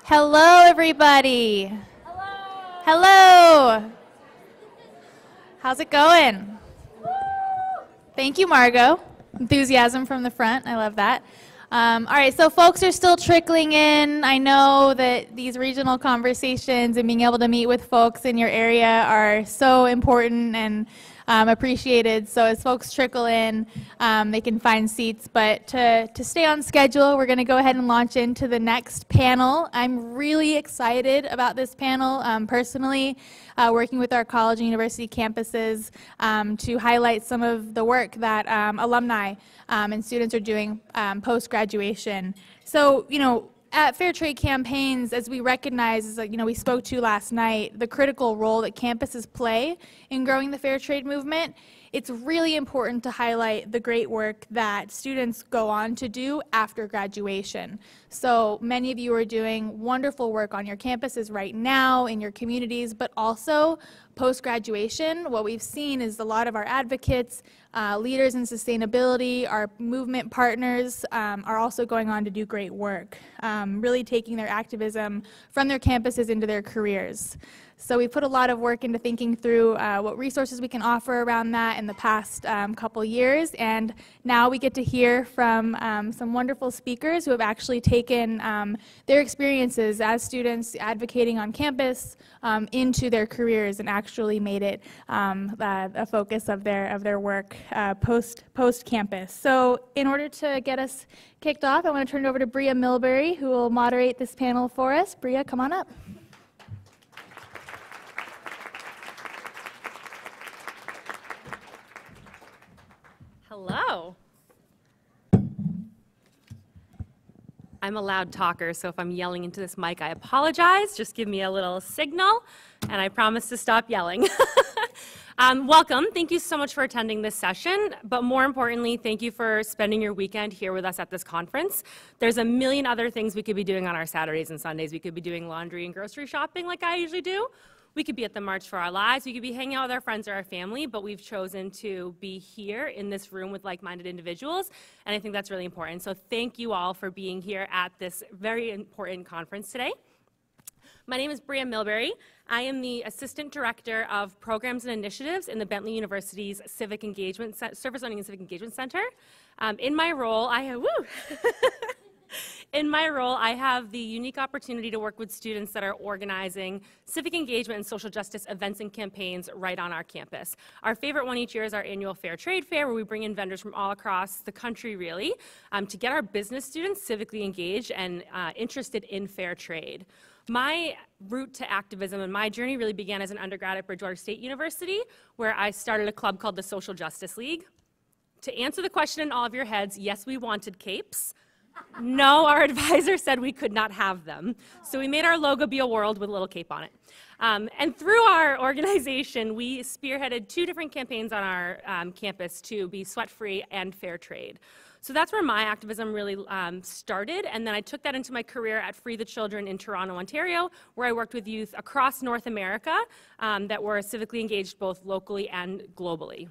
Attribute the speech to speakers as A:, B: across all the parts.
A: Hello, everybody.
B: Hello.
A: Hello. How's it going?
B: Woo.
A: Thank you, Margot. Enthusiasm from the front. I love that. All right, so folks are still trickling in. I know that these regional conversations and being able to meet with folks in your area are so important and appreciated. So as folks trickle in, they can find seats. But to stay on schedule, we're going to go ahead and launch into the next panel. I'm really excited about this panel personally, working with our college and university campuses to highlight some of the work that alumni and students are doing post-graduation. So, at Fair Trade Campaigns, as we recognize, as we spoke to last night, the critical role that campuses play in growing the fair trade movement, it's really important to highlight the great work that students go on to do after graduation. So many of you are doing wonderful work on your campuses right now, in your communities, but also post-graduation. What we've seen is a lot of our advocates, leaders in sustainability, our movement partners are also going on to do great work, really taking their activism from their campuses into their careers. So we put a lot of work into thinking through what resources we can offer around that in the past couple years, and now we get to hear from some wonderful speakers who have actually taken their experiences as students advocating on campus into their careers and actually made it a focus of their work post campus. So in order to get us kicked off, I want to turn it over to Bria Milbery, who will moderate this panel for us. Bria, come on up.
B: Hello. I'm a loud talker, so if I'm yelling into this mic, I apologize. Just give me a little signal, and I promise to stop yelling. Welcome. Thank you so much for attending this session, but more importantly, thank you for spending your weekend here with us at this conference. There's a million other things we could be doing on our Saturdays and Sundays. We could be doing laundry and grocery shopping like I usually do. We could be at the March for Our Lives. We could be hanging out with our friends or our family, but we've chosen to be here in this room with like-minded individuals, and I think that's really important. So thank you all for being here at this very important conference today. My name is Bria Milbery. I am the Assistant Director of Programs and Initiatives in the Bentley University's Civic Engagement Service Learning and Civic Engagement Center. In my role, I have In my role, I have the unique opportunity to work with students that are organizing civic engagement and social justice events and campaigns right on our campus. Our favorite one each year is our annual Fair Trade Fair, where we bring in vendors from all across the country, really, to get our business students civically engaged and interested in fair trade. My route to activism and my journey really began as an undergrad at Bridgewater State University, where I started a club called the Social Justice League. To answer the question in all of your heads, yes, we wanted capes. No, our advisor said we could not have them. So we made our logo be a world with a little cape on it. And through our organization, we spearheaded 2 different campaigns on our campus to be sweat-free and fair trade. So that's where my activism really started, and then I took that into my career at Free the Children in Toronto, Ontario, where I worked with youth across North America that were civically engaged both locally and globally.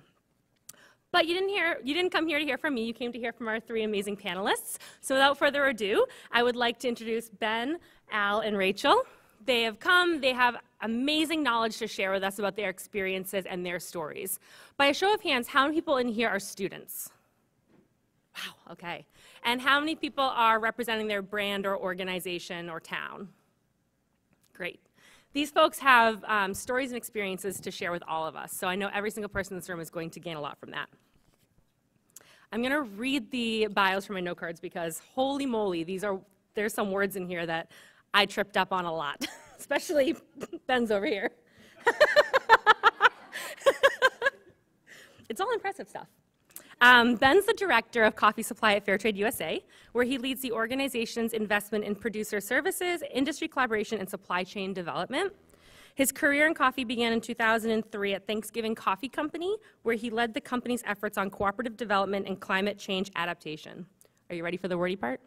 B: But you didn't come here to hear from me, you came to hear from our 3 amazing panelists. So without further ado, I would like to introduce Ben, Al, and Raychel. They have come, they have amazing knowledge to share with us about their experiences and their stories. By a show of hands, how many people in here are students? Wow, okay. And how many people are representing their brand or organization or town? Great. These folks have stories and experiences to share with all of us, so I know every single person in this room is going to gain a lot from that. I'm going to read the bios from my note cards because, holy moly, there's some words in here that I tripped up on a lot, especially Ben's over here. It's all impressive stuff. Ben's the director of coffee supply at Fairtrade USA, where he leads the organization's investment in producer services, industry collaboration, and supply chain development. His career in coffee began in 2003 at Thanksgiving Coffee Company, where he led the company's efforts on cooperative development and climate change adaptation. Are you ready for the wordy part?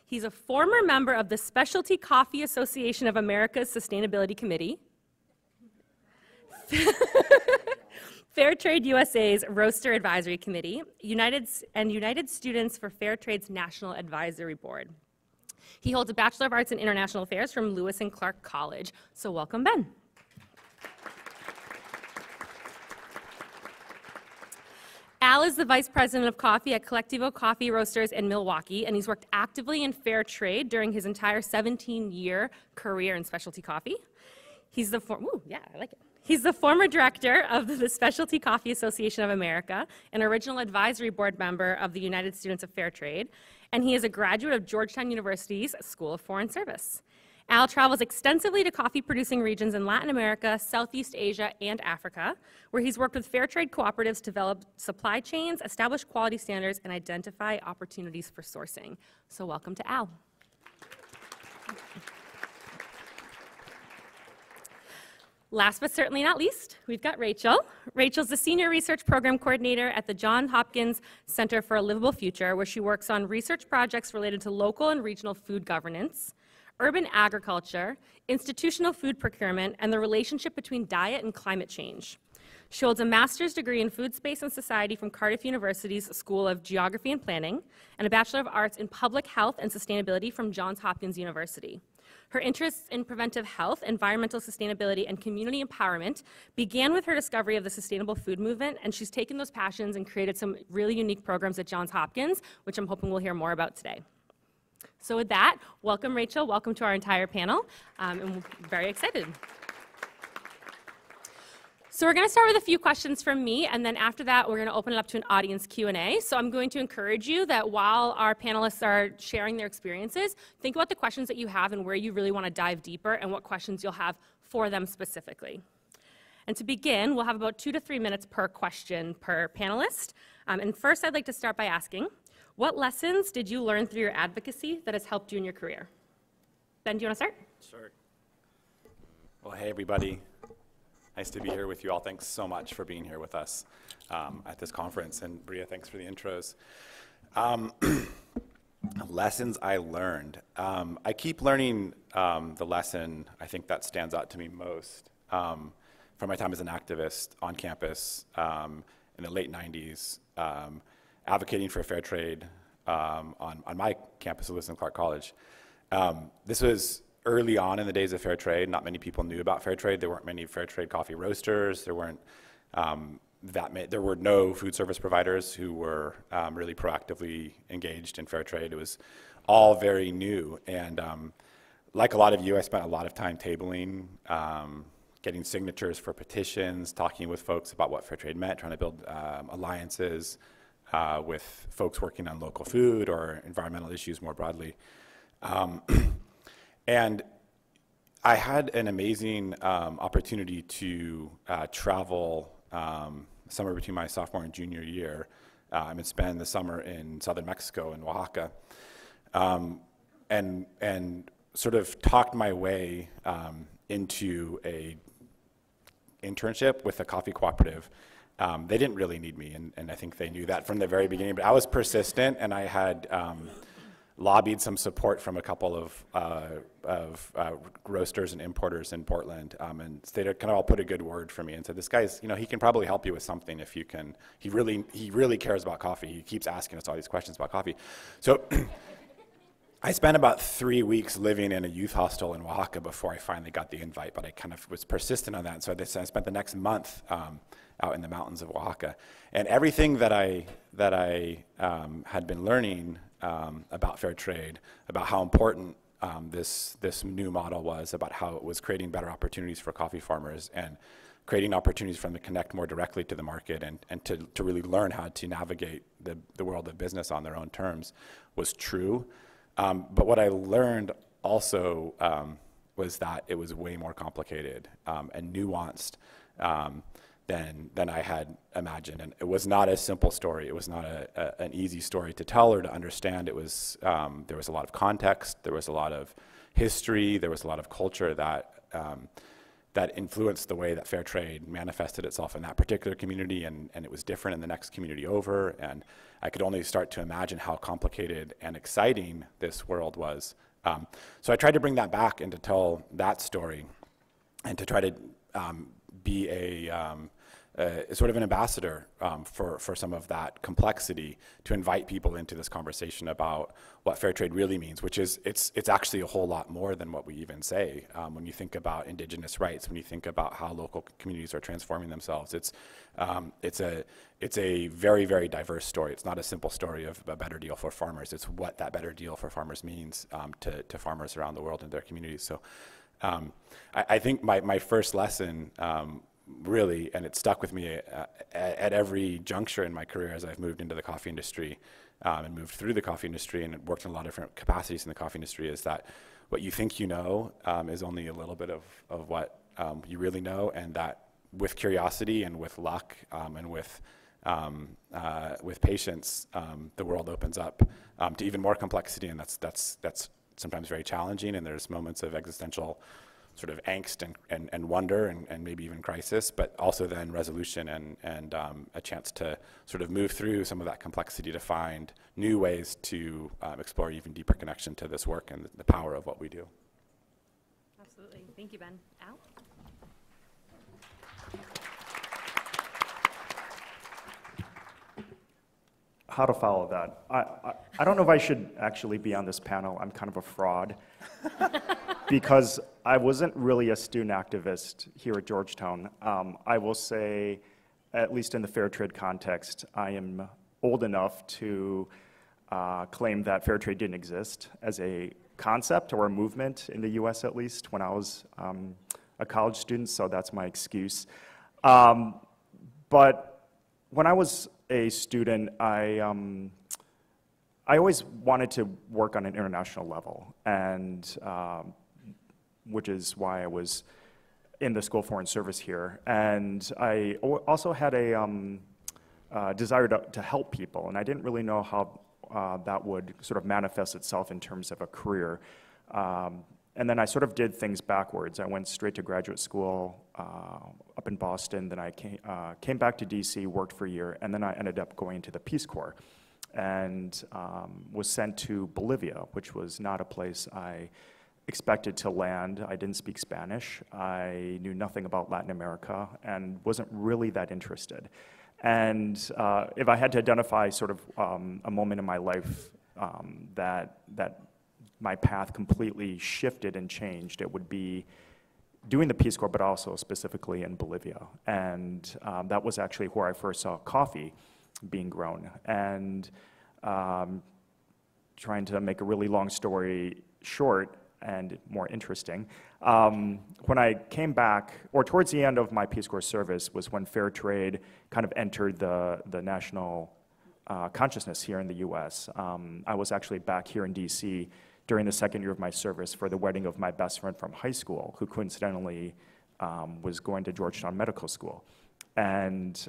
B: He's a former member of the Specialty Coffee Association of America's Sustainability Committee, Fairtrade USA's Roaster Advisory Committee, United Students for Fair Trade's National Advisory Board. He holds a Bachelor of Arts in International Affairs from Lewis and Clark College. So welcome, Ben. Al is the Vice President of Coffee at Colectivo Coffee Roasters in Milwaukee, and he's worked actively in fair trade during his entire 17-year career in specialty coffee. He's the He's the former director of the Specialty Coffee Association of America, an original advisory board member of the United Students of Fair Trade, and he is a graduate of Georgetown University's School of Foreign Service. Al travels extensively to coffee-producing regions in Latin America, Southeast Asia, and Africa, where he's worked with fair trade cooperatives to develop supply chains, establish quality standards, and identify opportunities for sourcing. So welcome to Al. Last but certainly not least, we've got Raychel. Raychel's the Senior Research Program Coordinator at the Johns Hopkins Center for a Livable Future, where she works on research projects related to local and regional food governance, urban agriculture, institutional food procurement, and the relationship between diet and climate change. She holds a master's degree in food space and society from Cardiff University's School of Geography and Planning, and a Bachelor of Arts in Public Health and Sustainability from Johns Hopkins University. Her interests in preventive health, environmental sustainability, and community empowerment began with her discovery of the sustainable food movement, and she's taken those passions and created some really unique programs at Johns Hopkins, which I'm hoping we'll hear more about today. So with that, welcome Raychel, welcome to our entire panel, and we're very excited. So we're going to start with a few questions from me, and then after that, we're going to open it up to an audience Q&A. So I'm going to encourage you that while our panelists are sharing their experiences, think about the questions that you have and where you really want to dive deeper and what questions you'll have for them specifically. And to begin, we'll have about 2 to 3 minutes per question per panelist. And first, I'd like to start by asking, what lessons did you learn through your advocacy that has helped you in your career? Ben, do you want to start?
C: Sure. Well, hey, everybody. Nice to be here with you all. Thanks so much for being here with us at this conference. And Bria, thanks for the intros. Lessons I learned. I keep learning the lesson I think that stands out to me most from my time as an activist on campus in the late 90s, advocating for fair trade on my campus at Lewis and Clark College. This was early on in the days of fair trade. Not many people knew about fair trade. There weren't many fair trade coffee roasters. There weren't there were no food service providers who were really proactively engaged in fair trade. It was all very new. And like a lot of you, I spent a lot of time tabling, getting signatures for petitions, talking with folks about what fair trade meant, trying to build alliances with folks working on local food or environmental issues more broadly. And I had an amazing opportunity to travel somewhere between my sophomore and junior year and spend the summer in southern Mexico in Oaxaca, and sort of talked my way into a internship with a coffee cooperative. They didn't really need me, and I think they knew that from the very beginning, but I was persistent, and I had lobbied some support from a couple of roasters and importers in Portland, and they kind of all put a good word for me and said, this guy's, he can probably help you with something if you can, he really cares about coffee. He keeps asking us all these questions about coffee. So I spent about 3 weeks living in a youth hostel in Oaxaca before I finally got the invite, but I kind of was persistent on that, and so I spent the next month out in the mountains of Oaxaca. And everything that I had been learning about fair trade, about how important this new model was, about how it was creating better opportunities for coffee farmers and creating opportunities for them to connect more directly to the market and to really learn how to navigate the world of business on their own terms was true. But what I learned also was that it was way more complicated and nuanced than I had imagined. And it was not a simple story. It was not an easy story to tell or to understand. It was, there was a lot of context, there was a lot of history, there was a lot of culture that influenced the way that fair trade manifested itself in that particular community, and it was different in the next community over, and I could only start to imagine how complicated and exciting this world was. So I tried to bring that back and to tell that story and to try to be sort of an ambassador for some of that complexity, to invite people into this conversation about what fair trade really means, which is it's actually a whole lot more than what we even say. When you think about indigenous rights, when you think about how local communities are transforming themselves, it's a very, very diverse story. It's not a simple story of a better deal for farmers. It's what that better deal for farmers means to farmers around the world and their communities. So I think my first lesson really, and it stuck with me at every juncture in my career as I've moved into the coffee industry and moved through the coffee industry and worked in a lot of different capacities in the coffee industry, is that what you think you know is only a little bit of what you really know, and that with curiosity and with luck and with patience, the world opens up to even more complexity, and that's sometimes very challenging, and there's moments of existential sort of angst and wonder and maybe even crisis, but also then resolution and a chance to sort of move through some of that complexity to find new ways to explore even deeper connection to this work and the power of what we do.
B: Absolutely. Thank you, Ben. Al?
D: How to follow that? I don't know if I should actually be on this panel. I'm kind of a fraud because I wasn't really a student activist here at Georgetown. I will say, at least in the fair trade context, I am old enough to claim that fair trade didn't exist as a concept or a movement in the US, at least, when I was a college student, so that's my excuse. But when I was a student, I always wanted to work on an international level, and which is why I was in the School of Foreign Service here. And I also had a desire to help people, and I didn't really know how that would sort of manifest itself in terms of a career. And then I sort of did things backwards. I went straight to graduate school up in Boston. Then I came back to DC, worked for a year, and then I ended up going to the Peace Corps and was sent to Bolivia, which was not a place I expected to land. I didn't speak Spanish. I knew nothing about Latin America and wasn't really that interested. And if I had to identify sort of a moment in my life that my path completely shifted and changed, it would be doing the Peace Corps, but also specifically in Bolivia. And that was actually where I first saw coffee being grown. And trying to make a really long story short and more interesting, when I came back, or towards the end of my Peace Corps service, was when fair trade kind of entered the national consciousness here in the US. I was actually back here in DC during the second year of my service for the wedding of my best friend from high school, who coincidentally was going to Georgetown Medical School. And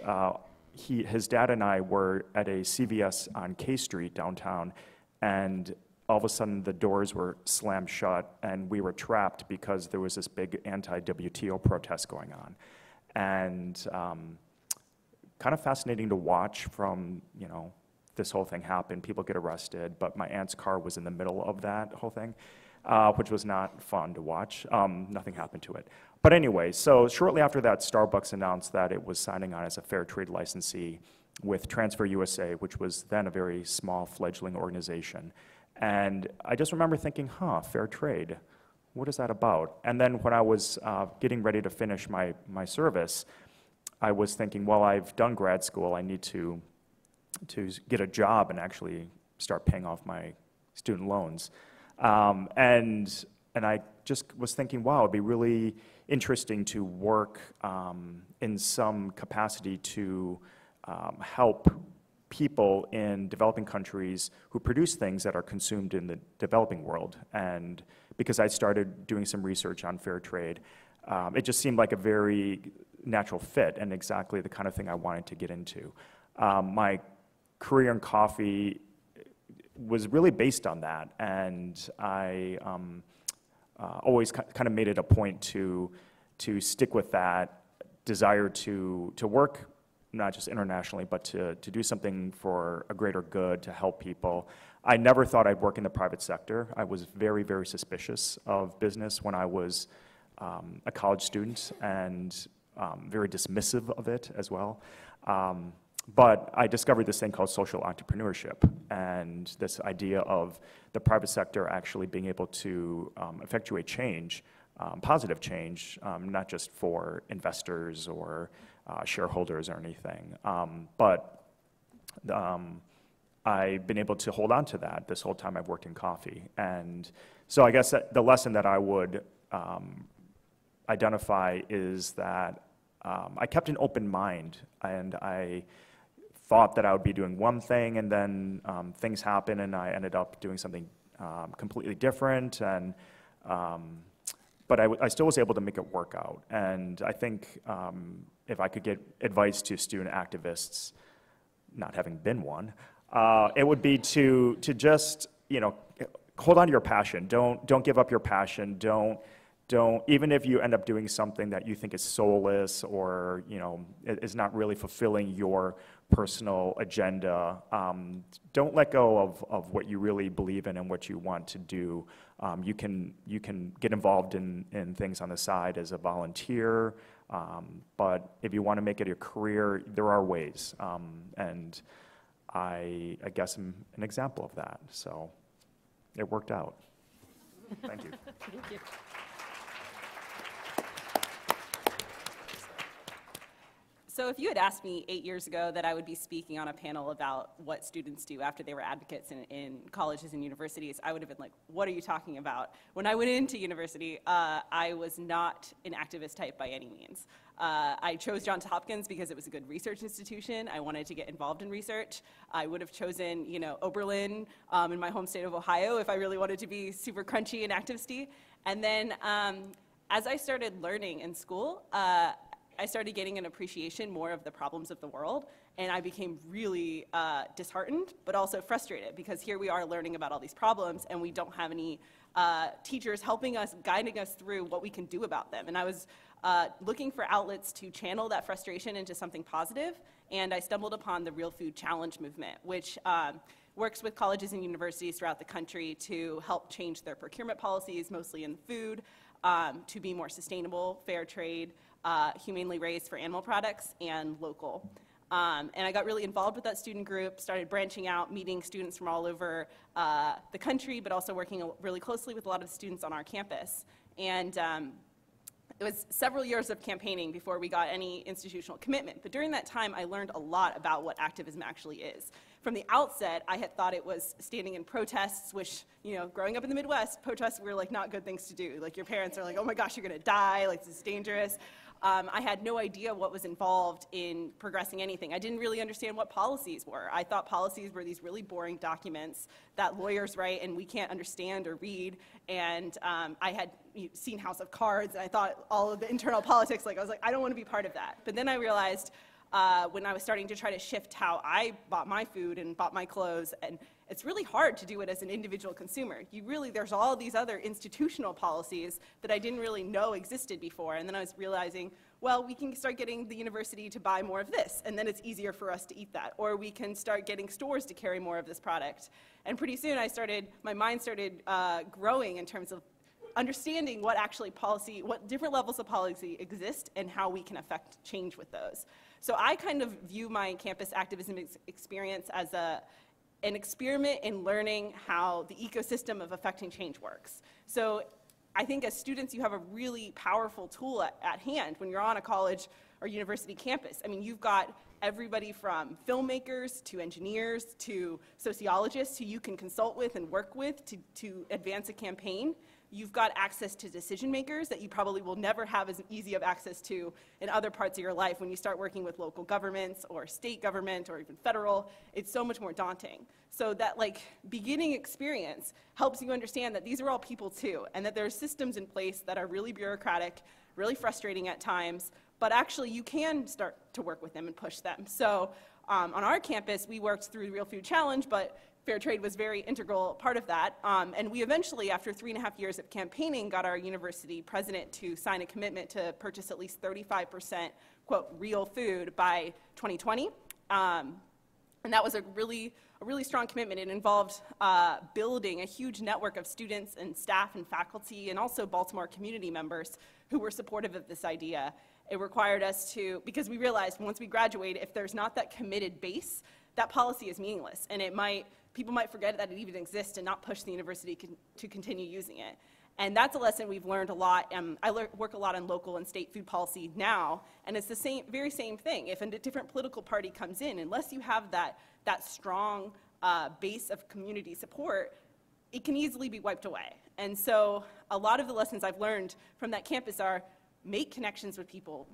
D: his dad and I were at a CVS on K Street downtown, and all of a sudden the doors were slammed shut, and we were trapped because there was this big anti-WTO protest going on. And kind of fascinating to watch from, this whole thing happened, people get arrested, but my aunt's car was in the middle of that whole thing, which was not fun to watch. Nothing happened to it. But anyway, so shortly after that, Starbucks announced that it was signing on as a fair trade licensee with Transfer USA, which was then a very small fledgling organization. And I just remember thinking, fair trade, what is that about? And then when I was getting ready to finish my service, I was thinking, well, I've done grad school, I need to get a job and actually start paying off my student loans. And I just was thinking, wow, it'd be really interesting to work in some capacity to help people in developing countries who produce things that are consumed in the developing world. And because I started doing some research on fair trade, it just seemed like a very natural fit and exactly the kind of thing I wanted to get into. My career in coffee was really based on that, and I always kind of made it a point to stick with that desire to work not just internationally, but to do something for a greater good, to help people. I never thought I'd work in the private sector. I was very, very suspicious of business when I was a college student, and very dismissive of it as well. But I discovered this thing called social entrepreneurship, and this idea of the private sector actually being able to effectuate change, positive change, not just for investors or shareholders or anything. I've been able to hold on to that this whole time I've worked in coffee. And so I guess that the lesson that I would identify is that I kept an open mind, and I thought that I would be doing one thing, and then things happened, and I ended up doing something completely different. And but I still was able to make it work out. And I think if I could get advice to student activists, not having been one, it would be to just, you know, hold on to your passion. Don't give up your passion. Don't even if you end up doing something that you think is soulless or, you know, is not really fulfilling your personal agenda, don't let go of what you really believe in and what you want to do. You can get involved in things on the side as a volunteer, but if you want to make it a career, there are ways. And I guess I'm an example of that. So it worked out. Thank you.
B: Thank you.
E: So if you had asked me 8 years ago that I would be speaking on a panel about what students do after they were advocates in colleges and universities, I would have been like, what are you talking about? When I went into university, I was not an activist type by any means. I chose Johns Hopkins because it was a good research institution. I wanted to get involved in research. I would have chosen, you know, Oberlin in my home state of Ohio if I really wanted to be super crunchy and activisty. And then as I started learning in school, I started getting an appreciation more of the problems of the world, and I became really disheartened, but also frustrated, because here we are learning about all these problems, and we don't have any teachers helping us, guiding us through what we can do about them. And I was looking for outlets to channel that frustration into something positive, and I stumbled upon the Real Food Challenge movement, which works with colleges and universities throughout the country to help change their procurement policies, mostly in food, to be more sustainable, fair trade, humanely raised for animal products, and local. And I got really involved with that student group, started branching out, meeting students from all over the country, but also working really closely with a lot of the students on our campus. And it was several years of campaigning before we got any institutional commitment. But during that time, I learned a lot about what activism actually is. From the outset, I had thought it was standing in protests, which, you know, growing up in the Midwest, protests were like not good things to do. Like your parents are like, oh my gosh, you're gonna die, like this is dangerous. I had no idea what was involved in progressing anything. I didn't really understand what policies were. I thought policies were these really boring documents that lawyers write and we can't understand or read. And I had seen House of Cards, and I thought all of the internal politics, like I was like, I don't want to be part of that. But then I realized when I was starting to try to shift how I bought my food and bought my clothes, and it's really hard to do it as an individual consumer. There's all these other institutional policies that I didn't really know existed before, and then I was realizing, well, we can start getting the university to buy more of this, and then it's easier for us to eat that. Or we can start getting stores to carry more of this product. And pretty soon my mind started growing in terms of understanding what different levels of policy exist and how we can affect change with those. So I kind of view my campus activism experience as an experiment in learning how the ecosystem of affecting change works. So I think as students, you have a really powerful tool at hand when you're on a college or university campus. I mean, you've got everybody from filmmakers to engineers to sociologists who you can consult with and work with to advance a campaign. You've got access to decision makers that you probably will never have as easy of access to in other parts of your life when you start working with local governments or state government or even federal. It's so much more daunting. So that beginning experience helps you understand that these are all people too, and that there are systems in place that are really bureaucratic, really frustrating at times, but actually you can start to work with them and push them. So on our campus, we worked through the Real Food Challenge, but fair trade was a very integral part of that. And we eventually, after 3.5 years of campaigning, got our university president to sign a commitment to purchase at least 35%, quote, real food by 2020. And that was a really strong commitment. It involved building a huge network of students and staff and faculty and also Baltimore community members who were supportive of this idea. It required us to, because we realized once we graduate, if there's not that committed base, that policy is meaningless, and people might forget that it even exists and not push the university to continue using it. And that's a lesson we've learned a lot. I work a lot on local and state food policy now, and it's the very same thing. If a different political party comes in, unless you have that strong base of community support, it can easily be wiped away. And so a lot of the lessons I've learned from that campus are make connections with people,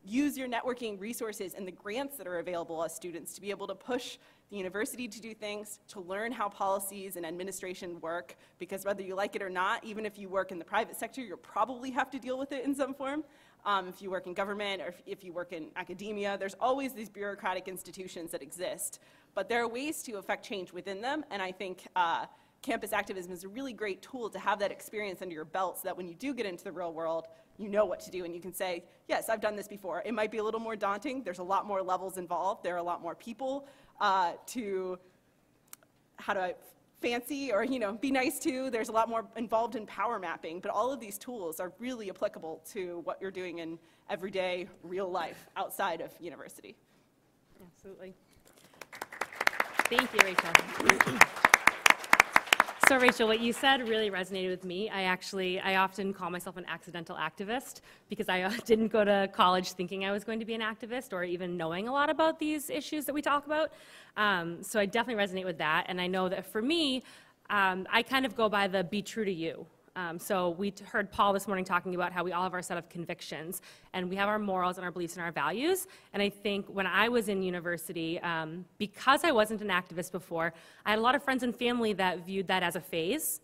E: use your networking resources and the grants that are available as students to be able to push the university to do things, to learn how policies and administration work, because whether you like it or not, even if you work in the private sector, you'll probably have to deal with it in some form. If you work in government or if you work in academia, there's always these bureaucratic institutions that exist. But there are ways to affect change within them, and I think campus activism is a really great tool to have that experience under your belt so that when you do get into the real world, you know what to do and you can say, yes, I've done this before. It might be a little more daunting. There's a lot more levels involved. There are a lot more people to, fancy or, be nice to. There's a lot more involved in power mapping, but all of these tools are really applicable to what you're doing in everyday real life outside of university.
B: Absolutely. Thank you, Raychel. So Raychel, what you said really resonated with me. I often call myself an accidental activist because I didn't go to college thinking I was going to be an activist or even knowing a lot about these issues that we talk about. So I definitely resonate with that. And I know that for me, I kind of go by the be true to you. So we heard Paul this morning talking about how we all have our set of convictions and we have our morals and our beliefs and our values. And I think when I was in university, because I wasn't an activist before, I had a lot of friends and family that viewed that as a phase.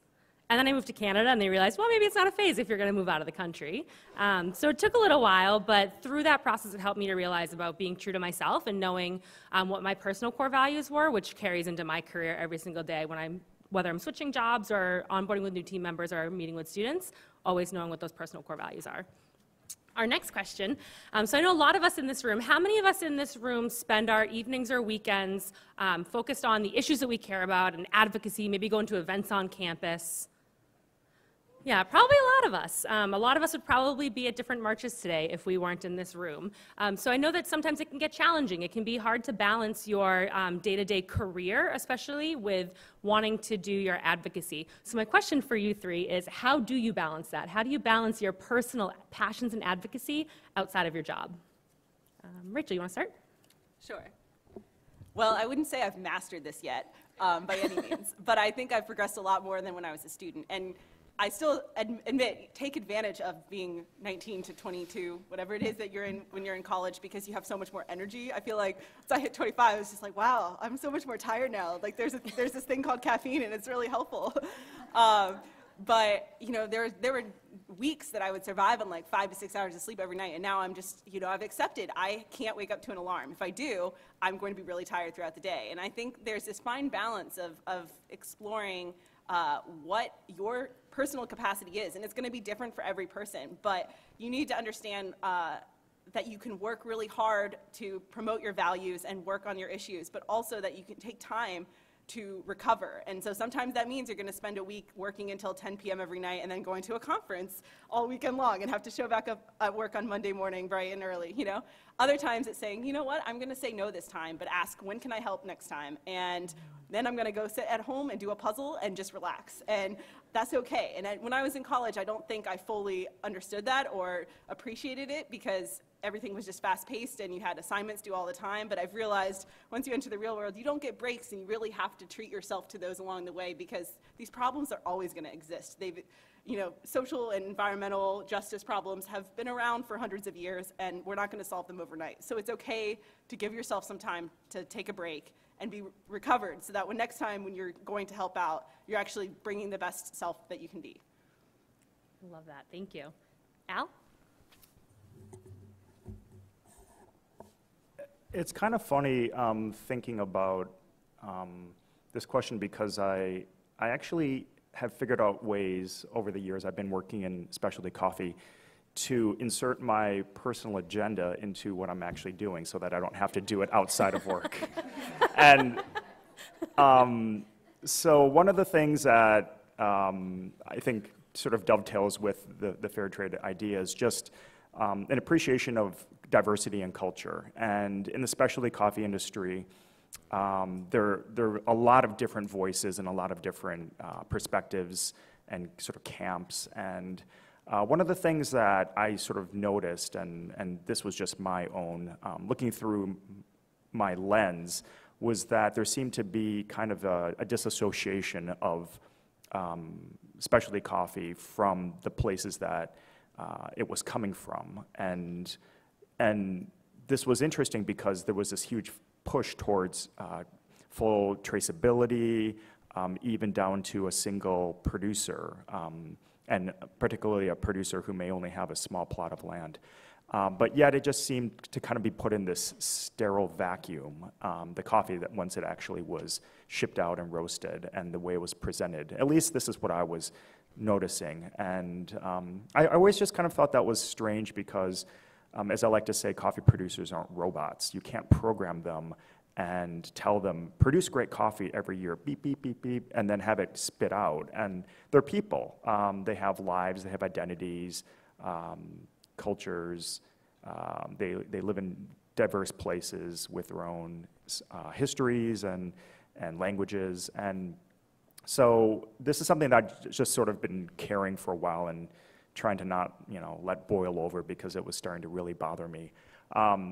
B: And then I moved to Canada and they realized, well, maybe it's not a phase if you're going to move out of the country. So it took a little while, but through that process, it helped me to realize about being true to myself and knowing what my personal core values were, which carries into my career every single day when whether I'm switching jobs or onboarding with new team members or meeting with students, always knowing what those personal core values are. Our next question, so I know a lot of us in this room, how many of us in this room spend our evenings or weekends focused on the issues that we care about and advocacy, maybe going to events on campus? Yeah, probably a lot of us. A lot of us would probably be at different marches today if we weren't in this room. So I know that sometimes it can get challenging. It can be hard to balance your day-to-day career, especially with wanting to do your advocacy. So my question for you three is, how do you balance that? How do you balance your personal passions and advocacy outside of your job? Raychel, you want to start?
E: Sure. Well, I wouldn't say I've mastered this yet by any means, but I think I've progressed a lot more than when I was a student. And I still admit, take advantage of being 19 to 22, whatever it is that you're in when you're in college, because you have so much more energy. I feel like once I hit 25, I was just like, wow, I'm so much more tired now. Like there's this thing called caffeine, and it's really helpful. But there were weeks that I would survive on like 5 to 6 hours of sleep every night, and now I'm just, I've accepted I can't wake up to an alarm. If I do, I'm going to be really tired throughout the day. And I think there's this fine balance of exploring what your personal capacity is, and it's going to be different for every person, but you need to understand that you can work really hard to promote your values and work on your issues, but also that you can take time to recover. And so sometimes that means you're going to spend a week working until 10 p.m. every night and then going to a conference all weekend long and have to show back up at work on Monday morning bright and early, Other times it's saying, you know what, I'm going to say no this time, but ask, when can I help next time? And then I'm going to go sit at home and do a puzzle and just relax. And that's okay. And when I was in college, I don't think I fully understood that or appreciated it because everything was just fast-paced and you had assignments due all the time. But I've realized once you enter the real world, you don't get breaks, and you really have to treat yourself to those along the way because these problems are always going to exist. Social and environmental justice problems have been around for hundreds of years, and we're not going to solve them overnight. So it's okay to give yourself some time to take a break and be recovered so that next time when you're going to help out, you're actually bringing the best self that you can be.
B: Love that. Thank you. Al?
D: It's kind of funny thinking about this question because I actually have figured out ways over the years I've been working in specialty coffee to insert my personal agenda into what I'm actually doing so that I don't have to do it outside of work. And so one of the things that I think sort of dovetails with the fair trade idea is just an appreciation of diversity and culture. And in the specialty coffee industry, there are a lot of different voices and a lot of different perspectives and sort of camps. And one of the things that I sort of noticed, and this was just my own, looking through my lens, was that there seemed to be kind of a disassociation of specialty coffee from the places that it was coming from. And this was interesting because there was this huge push towards full traceability, even down to a single producer, and particularly a producer who may only have a small plot of land. But yet it just seemed to kind of be put in this sterile vacuum, the coffee that once it actually was shipped out and roasted and the way it was presented. At least this is what I was noticing. And I always just kind of thought that was strange because, as I like to say, coffee producers aren't robots. You can't program them and tell them, produce great coffee every year, beep, beep, beep, beep, and then have it spit out. And they're people. They have lives, they have identities, cultures. They live in diverse places with their own histories and languages. And so this is something that I've just sort of been carrying for a while and trying to not, let boil over because it was starting to really bother me.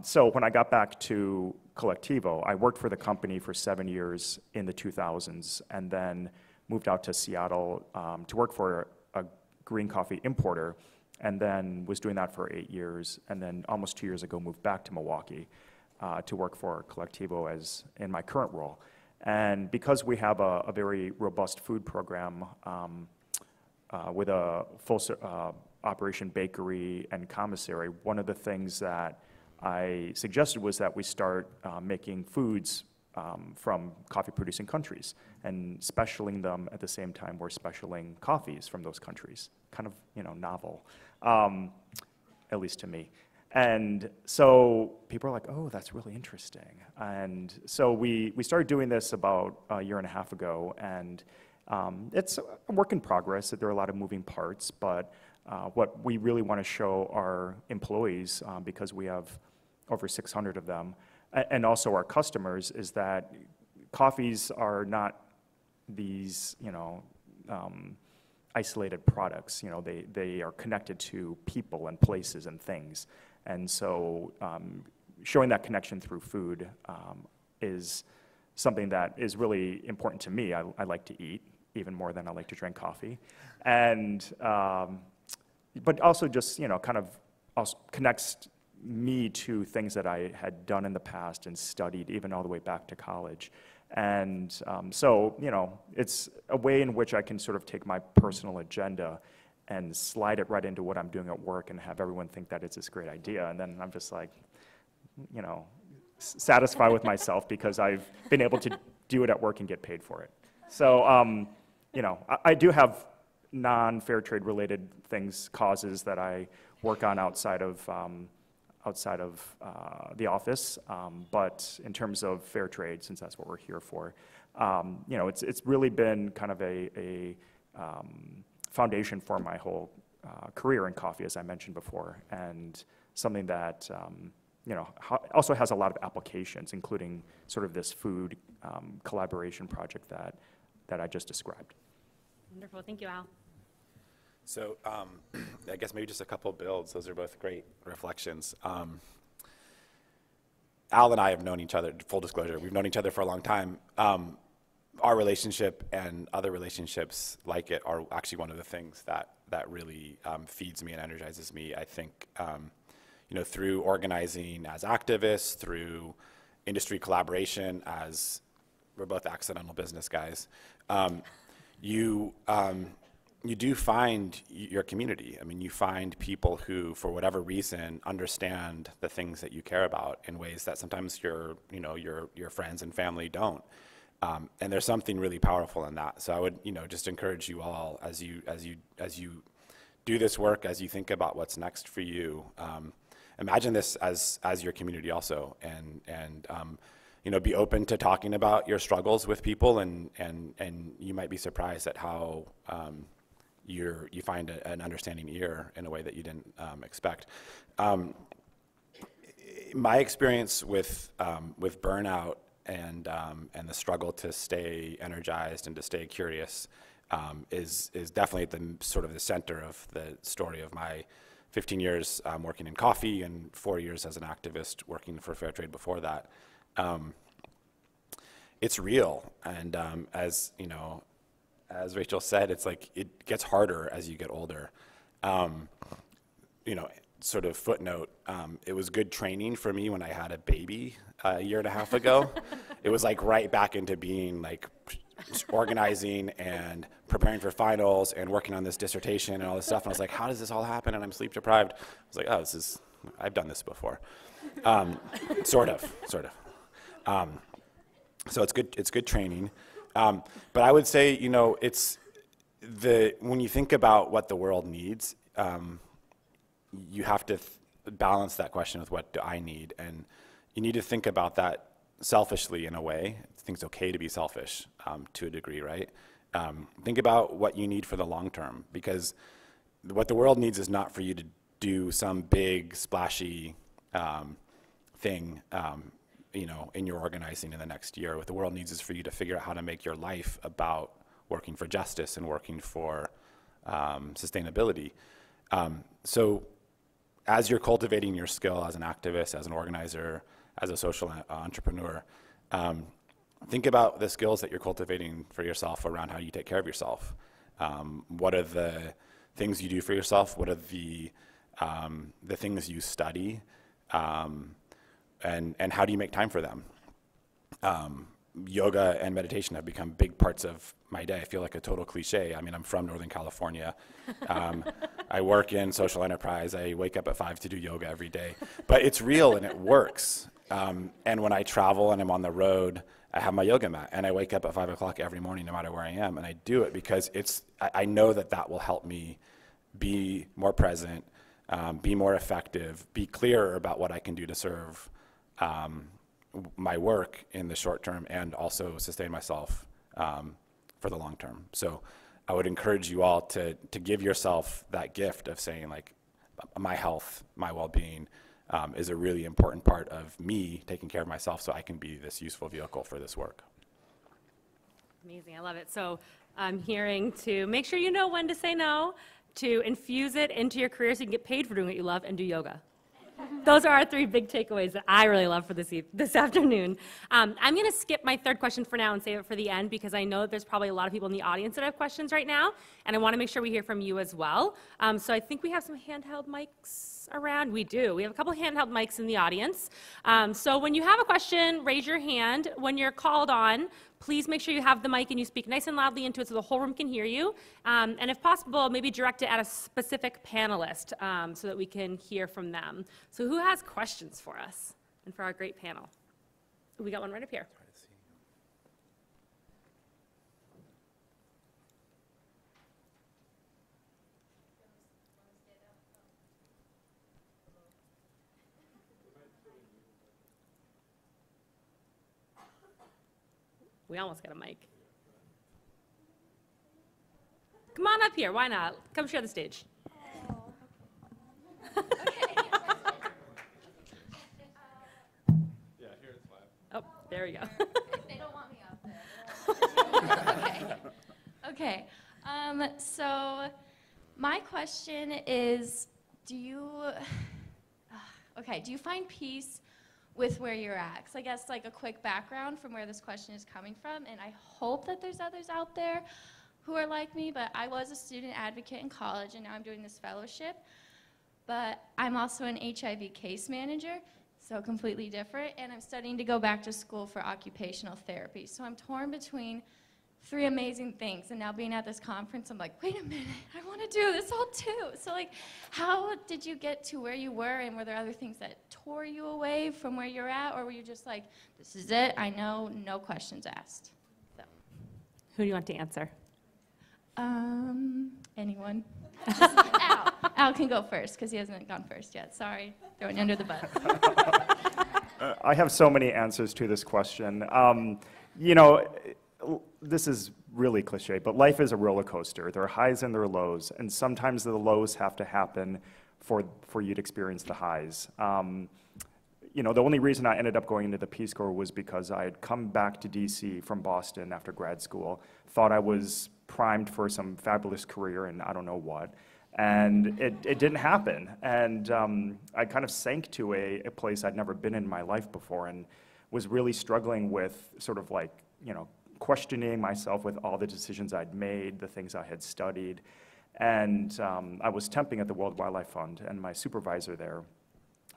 D: So when I got back to Colectivo, I worked for the company for 7 years in the 2000s and then moved out to Seattle to work for a green coffee importer, and then was doing that for 8 years, and then almost 2 years ago moved back to Milwaukee to work for Colectivo as in my current role. And because we have a very robust food program with a full operation bakery and commissary, one of the things that I suggested was that we start making foods from coffee-producing countries and specialing them at the same time we're specialing coffees from those countries. Kind of, novel, at least to me. And so people are like, oh, that's really interesting. And so we started doing this about a year and a half ago, and it's a work in progress. There are a lot of moving parts, but what we really want to show our employees, because we have over 600 of them, and also our customers, is that coffees are not these, isolated products. They are connected to people and places and things. And so showing that connection through food is something that is really important to me. I like to eat even more than I like to drink coffee. And, but also just, kind of also connects me to things that I had done in the past and studied even all the way back to college. And so, it's a way in which I can sort of take my personal agenda and slide it right into what I'm doing at work and have everyone think that it's this great idea. And then I'm just like, satisfied with myself because I've been able to do it at work and get paid for it. So, I do have non-fair trade related things, causes that I work on outside of the office, but in terms of fair trade, since that's what we're here for, it's really been kind of a foundation for my whole career in coffee, as I mentioned before, and something that also has a lot of applications, including sort of this food collaboration project that I just described.
B: Wonderful, thank you, Al.
C: So I guess maybe just a couple builds. Those are both great reflections. Al and I have known each other, full disclosure, we've known each other for a long time. Our relationship and other relationships like it are actually one of the things that really feeds me and energizes me. I think, through organizing as activists, through industry collaboration, as we're both accidental business guys, you do find your community. I mean, you find people who, for whatever reason, understand the things that you care about in ways that sometimes your friends and family don't. And there's something really powerful in that. So I would, just encourage you all as you do this work, as you think about what's next for you. Imagine this as your community also, and be open to talking about your struggles with people, and you might be surprised at how you find an understanding ear in a way that you didn't expect. My experience with burnout and the struggle to stay energized and to stay curious is definitely at the sort of the center of the story of my 15 years working in coffee and 4 years as an activist working for fair trade before that. It's real, and as you know, as Raychel said, it's like it gets harder as you get older. You know, sort of footnote, it was good training for me when I had a baby a year and a half ago. It was like right back into being like organizing and preparing for finals and working on this dissertation and all this stuff. And I was like, how does this all happen? And I'm sleep deprived. I was like, oh, I've done this before. Sort of. So it's good training. But I would say, you know, when you think about what the world needs, you have to balance that question with what do I need, and you need to think about that selfishly in a way. I think it's okay to be selfish to a degree, right? Think about what you need for the long term, because what the world needs is not for you to do some big splashy thing, you know, in your organizing in the next year. What the world needs is for you to figure out how to make your life about working for justice and working for sustainability. So as you're cultivating your skill as an activist, as an organizer, as a social entrepreneur, think about the skills that you're cultivating for yourself around how you take care of yourself. What are the things you do for yourself? What are the things you study? And how do you make time for them? Yoga and meditation have become big parts of my day. I feel like a total cliche. I mean, I'm from Northern California. I work in social enterprise. I wake up at 5 to do yoga every day. But it's real and it works. And when I travel and I'm on the road, I have my yoga mat and I wake up at 5 o'clock every morning no matter where I am. And I do it because I know that will help me be more present, be more effective, be clearer about what I can do to serve my work in the short term and also sustain myself for the long term. So I would encourage you all to give yourself that gift of saying, like, my health, my well-being is a really important part of me taking care of myself so I can be this useful vehicle for this work.
B: Amazing, I love it. So I'm hearing to make sure you know when to say no, to infuse it into your career so you can get paid for doing what you love, and do yoga. Those are our 3 big takeaways that I really love for this afternoon. I'm going to skip my third question for now and save it for the end, because I know that there's probably a lot of people in the audience that have questions right now, and I want to make sure we hear from you as well. So I think we have some handheld mics around. We do. We have a couple handheld mics in the audience. So when you have a question, raise your hand. When you're called on, please make sure you have the mic and you speak nice and loudly into it so the whole room can hear you. And if possible, maybe direct it at a specific panelist so that we can hear from them. So who has questions for us and for our great panel? We got one right up here. We almost got a mic. Come on up here, why not? Come share the stage.
F: Oh. Okay.
C: Yeah, here it's live.
B: Oh, there we go.
F: They don't want me up there. Okay. So my question is, do you find peace with where you're at? Because I guess like a quick background from where this question is coming from, and I hope that there's others out there who are like me, but I was a student advocate in college and now I'm doing this fellowship. But I'm also an HIV case manager, so completely different, and I'm studying to go back to school for occupational therapy. So I'm torn between 3 amazing things, and now being at this conference, I'm like, wait a minute, I want to do this all too. So like, how did you get to where you were, and were there other things that tore you away from where you're at, or were you just like, this is it, I know, no questions asked? So.
B: Who do you want to answer?
F: Anyone? Al. Al can go first, because he hasn't gone first yet. Sorry, throwing you under the bus.
D: I have so many answers to this question. You know, this is really cliche, but life is a roller coaster. There are highs and there are lows, and sometimes the lows have to happen for you to experience the highs. You know, the only reason I ended up going into the Peace Corps was because I had come back to DC from Boston after grad school, thought I was primed for some fabulous career and I don't know what, and it didn't happen. And I kind of sank to a place I'd never been in my life before, and was really struggling with sort of like, you know, questioning myself with all the decisions I'd made, the things I had studied. And I was temping at the World Wildlife Fund, and my supervisor there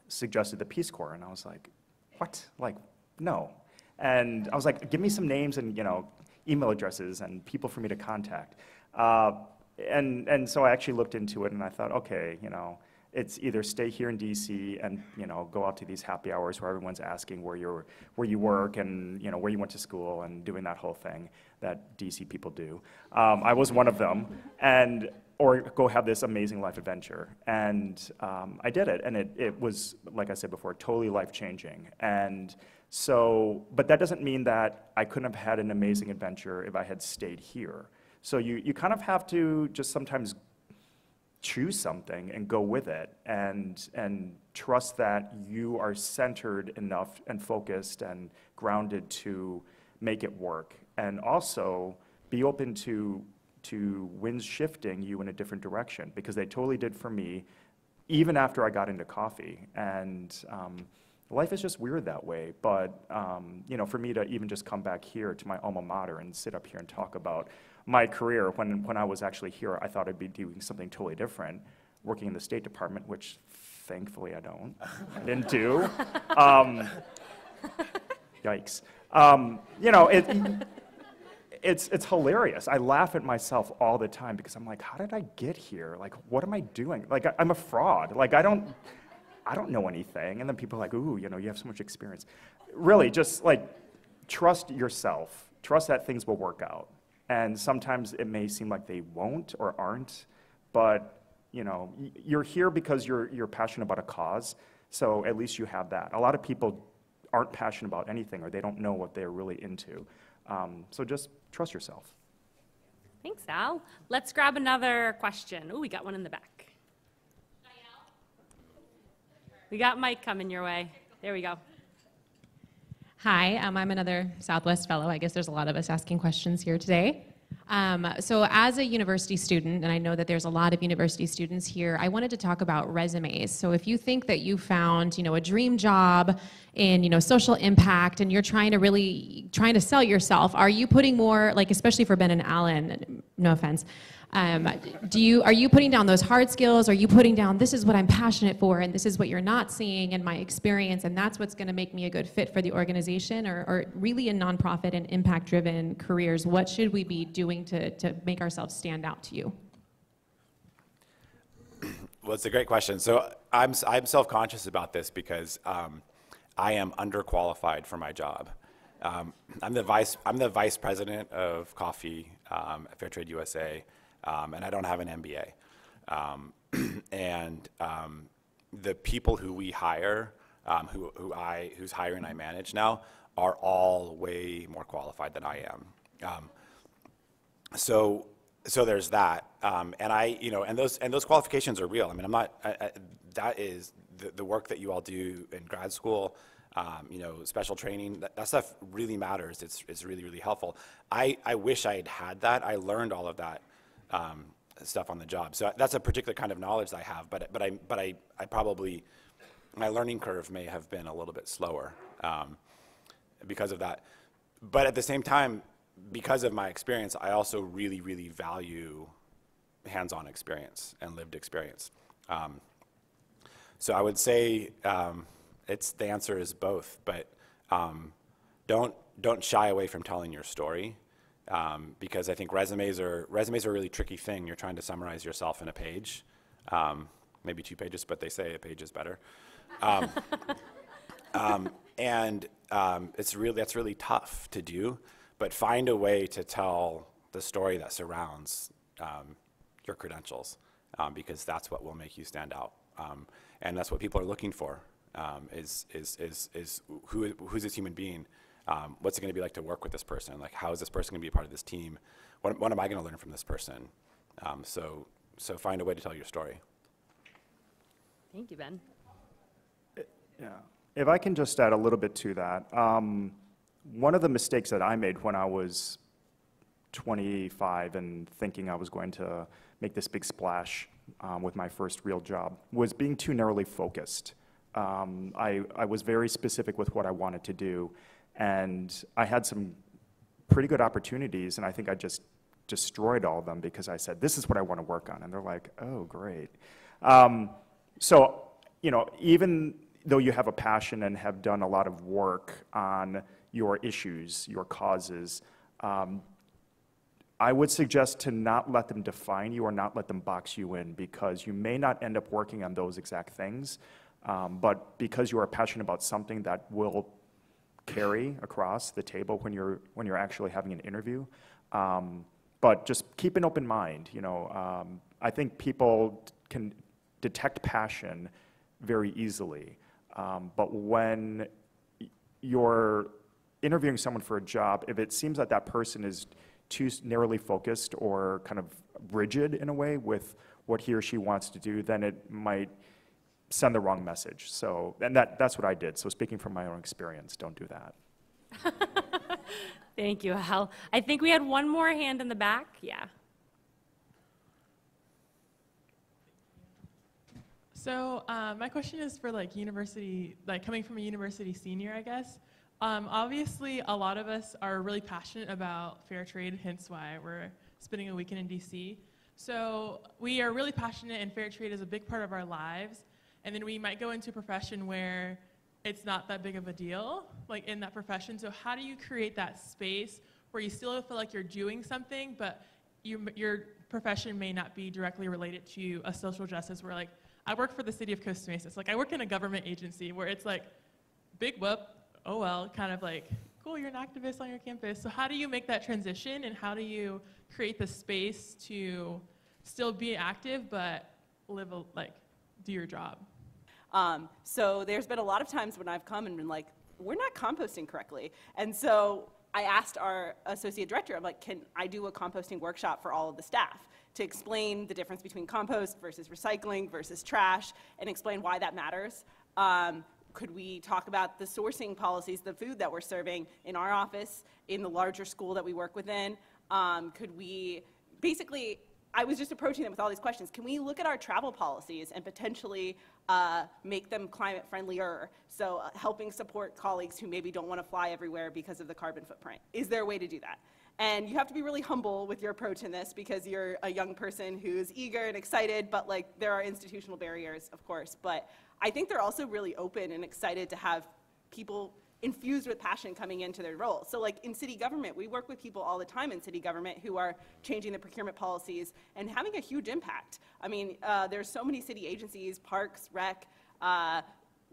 D: suggested the Peace Corps, and I was like, what? Like, no. And I was like, give me some names and, you know, email addresses and people for me to contact. And so I actually looked into it, and I thought, okay, you know, it's either stay here in DC and, you know, go out to these happy hours where everyone's asking where you work and, you know, where you went to school and doing that whole thing that DC people do. I was one of them, or go have this amazing life adventure. And I did it, and it was, like I said before, totally life-changing. And so, but that doesn't mean that I couldn't have had an amazing adventure if I had stayed here. So you kind of have to just sometimes choose something and go with it, and trust that you are centered enough and focused and grounded to make it work. And also be open to winds shifting you in a different direction, because they totally did for me, even after I got into coffee. And life is just weird that way. But you know, for me to even just come back here to my alma mater and sit up here and talk about my career, when I was actually here, I thought I'd be doing something totally different, working in the State Department, which thankfully I didn't do. Yikes. You know, it's hilarious. I laugh at myself all the time because I'm like, how did I get here? Like, what am I doing? Like, I'm a fraud. Like, I don't know anything. And then people are like, ooh, you know, you have so much experience. Really, just like, trust yourself. Trust that things will work out. And sometimes it may seem like they won't or aren't, but you know, you're here because you're passionate about a cause. So at least you have that. A lot of people aren't passionate about anything, or they don't know what they're really into. So just trust yourself.
B: Thanks, Al. Let's grab another question. Oh, we got one in the back. We got Mike coming your way. There we go.
G: Hi, I'm another Southwest fellow. I guess there's a lot of us asking questions here today. So as a university student, and I know that there's a lot of university students here, I wanted to talk about resumes. So if you think that you found, you know, a dream job in, you know, social impact, and you're trying to sell yourself, are you putting more, like especially for Ben and Alan, no offense, are you putting down those hard skills? Are you putting down, this is what I'm passionate for, and this is what you're not seeing in my experience, and that's what's going to make me a good fit for the organization? Or really in nonprofit and impact-driven careers, what should we be doing to make ourselves stand out to you?
C: Well, it's a great question. So I'm self-conscious about this because I am underqualified for my job. I'm the vice president of coffee at Fairtrade USA. And I don't have an MBA. And the people who we hire, whose hiring I manage now, are all way more qualified than I am. So there's that. And you know, and those qualifications are real. I mean, that is the work that you all do in grad school. You know, special training, that stuff really matters. It's really, really helpful. I wish I had that. I learned all of that stuff on the job. So that's a particular kind of knowledge that I have, but I probably, my learning curve may have been a little bit slower because of that. But at the same time, because of my experience, I also really, really value hands-on experience and lived experience. So I would say the answer is both, but don't shy away from telling your story. Because I think resumes are a really tricky thing. You're trying to summarize yourself in a page, maybe 2 pages, but they say a page is better. And that's really tough to do, but find a way to tell the story that surrounds your credentials, because that's what will make you stand out. And that's what people are looking for, is who's this human being? What's it going to be like to work with this person? Like, how is this person going to be a part of this team? what am I going to learn from this person? So find a way to tell your story.
B: Thank you, Ben.
D: Yeah. If I can just add a little bit to that, one of the mistakes that I made when I was 25 and thinking I was going to make this big splash with my first real job was being too narrowly focused. I was very specific with what I wanted to do, and I had some pretty good opportunities, and I think I just destroyed all of them because I said, this is what I want to work on, and they're like, oh, great. So, even though you have a passion and have done a lot of work on your issues, your causes, I would suggest to not let them define you or not let them box you in, because you may not end up working on those exact things, but because you are passionate about something that will carry across the table when you're actually having an interview. But just keep an open mind. I think people can detect passion very easily, but when you're interviewing someone for a job, if it seems that that person is too narrowly focused or kind of rigid in a way with what he or she wants to do, then it might send the wrong message. So, and that's what I did. So speaking from my own experience, don't do that.
B: Thank you, Al. I think we had one more hand in the back. Yeah.
H: So my question is for university, coming from a university senior, I guess. Obviously, a lot of us are really passionate about fair trade, hence why we're spending a weekend in DC. So we are really passionate, and fair trade is a big part of our lives. And then we might go into a profession where it's not that big of a deal, in that profession. So how do you create that space where you still feel like you're doing something, but your profession may not be directly related to a social justice, where I work for the city of Costa Mesa. So I work in a government agency where it's big whoop, oh well, kind of cool, you're an activist on your campus. So how do you make that transition, and how do you create the space to still be active but live do your job?
E: So there's been a lot of times when I've come and been like, we're not composting correctly. And so I asked our associate director, I'm like, can I do a composting workshop for all of the staff to explain the difference between compost versus recycling versus trash, and explain why that matters? Could we talk about the sourcing policies, the food that we're serving in our office, in the larger school that we work within? Could we, basically, I was just approaching them with all these questions. Can we look at our travel policies and potentially make them climate friendlier? So helping support colleagues who maybe don't want to fly everywhere because of the carbon footprint. Is there a way to do that? And you have to be really humble with your approach in this, because you're a young person who's eager and excited, but there are institutional barriers, of course. But I think they're also really open and excited to have people infused with passion coming into their role. So in city government, we work with people all the time in city government who are changing the procurement policies and having a huge impact. I mean, there's so many city agencies, parks, rec,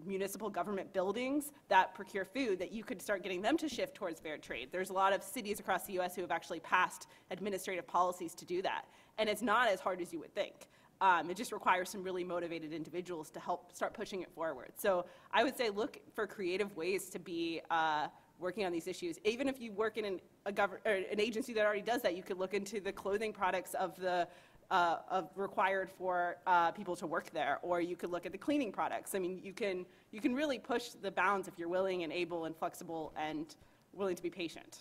E: municipal government buildings that procure food, that you could start getting them to shift towards fair trade. There's a lot of cities across the US who have actually passed administrative policies to do that. And it's not as hard as you would think. It just requires some really motivated individuals to help start pushing it forward. So I would say look for creative ways to be working on these issues. Even if you work in an agency that already does that, you could look into the clothing products of required for people to work there, or you could look at the cleaning products. I mean, you can really push the bounds if you're willing and able and flexible and willing to be patient.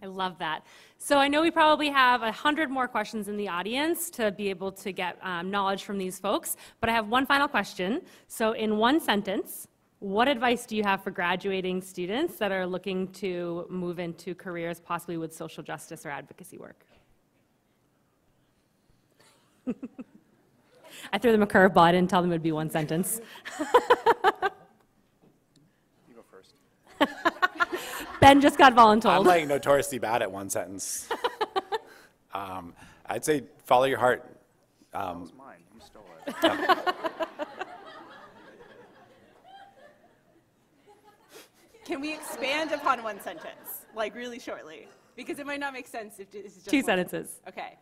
B: I love that. So I know we probably have 100 more questions in the audience to be able to get knowledge from these folks, but I have one final question. So in one sentence, what advice do you have for graduating students that are looking to move into careers possibly with social justice or advocacy work? I threw them a curveball. I didn't tell them it would be one sentence.
D: You go first.
B: Ben just got voluntold.
C: I'm notoriously bad at one sentence. I'd say follow your heart.
D: That was mine. You stole it.
E: Can we expand upon one sentence, really shortly? Because it might not make sense if this is just
B: Two
E: one
B: sentences.
E: Okay.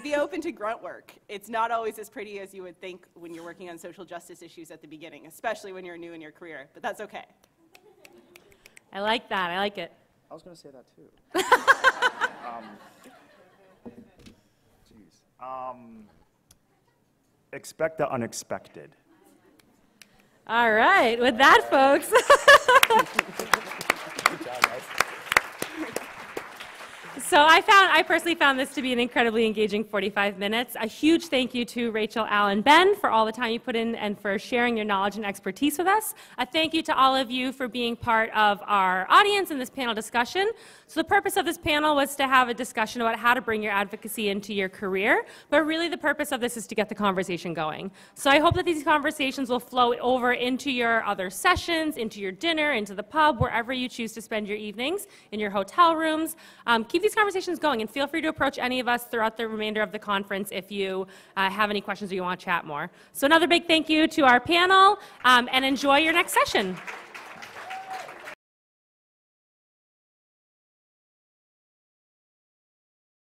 E: Be open to grunt work. It's not always as pretty as you would think when you're working on social justice issues at the beginning, especially when you're new in your career, but that's okay.
B: I like that. I like it.
D: I was going to say that too. Expect the unexpected.
B: All right, with that, folks. So I personally found this to be an incredibly engaging 45 minutes. A huge thank you to Raychel, Al, and Ben for all the time you put in and for sharing your knowledge and expertise with us. A thank you to all of you for being part of our audience in this panel discussion. So the purpose of this panel was to have a discussion about how to bring your advocacy into your career, but really the purpose of this is to get the conversation going. So I hope that these conversations will flow over into your other sessions, into your dinner, into the pub, wherever you choose to spend your evenings, in your hotel rooms. Keep these conversations going, and feel free to approach any of us throughout the remainder of the conference if you have any questions or you want to chat more. So another big thank you to our panel, and enjoy your next session.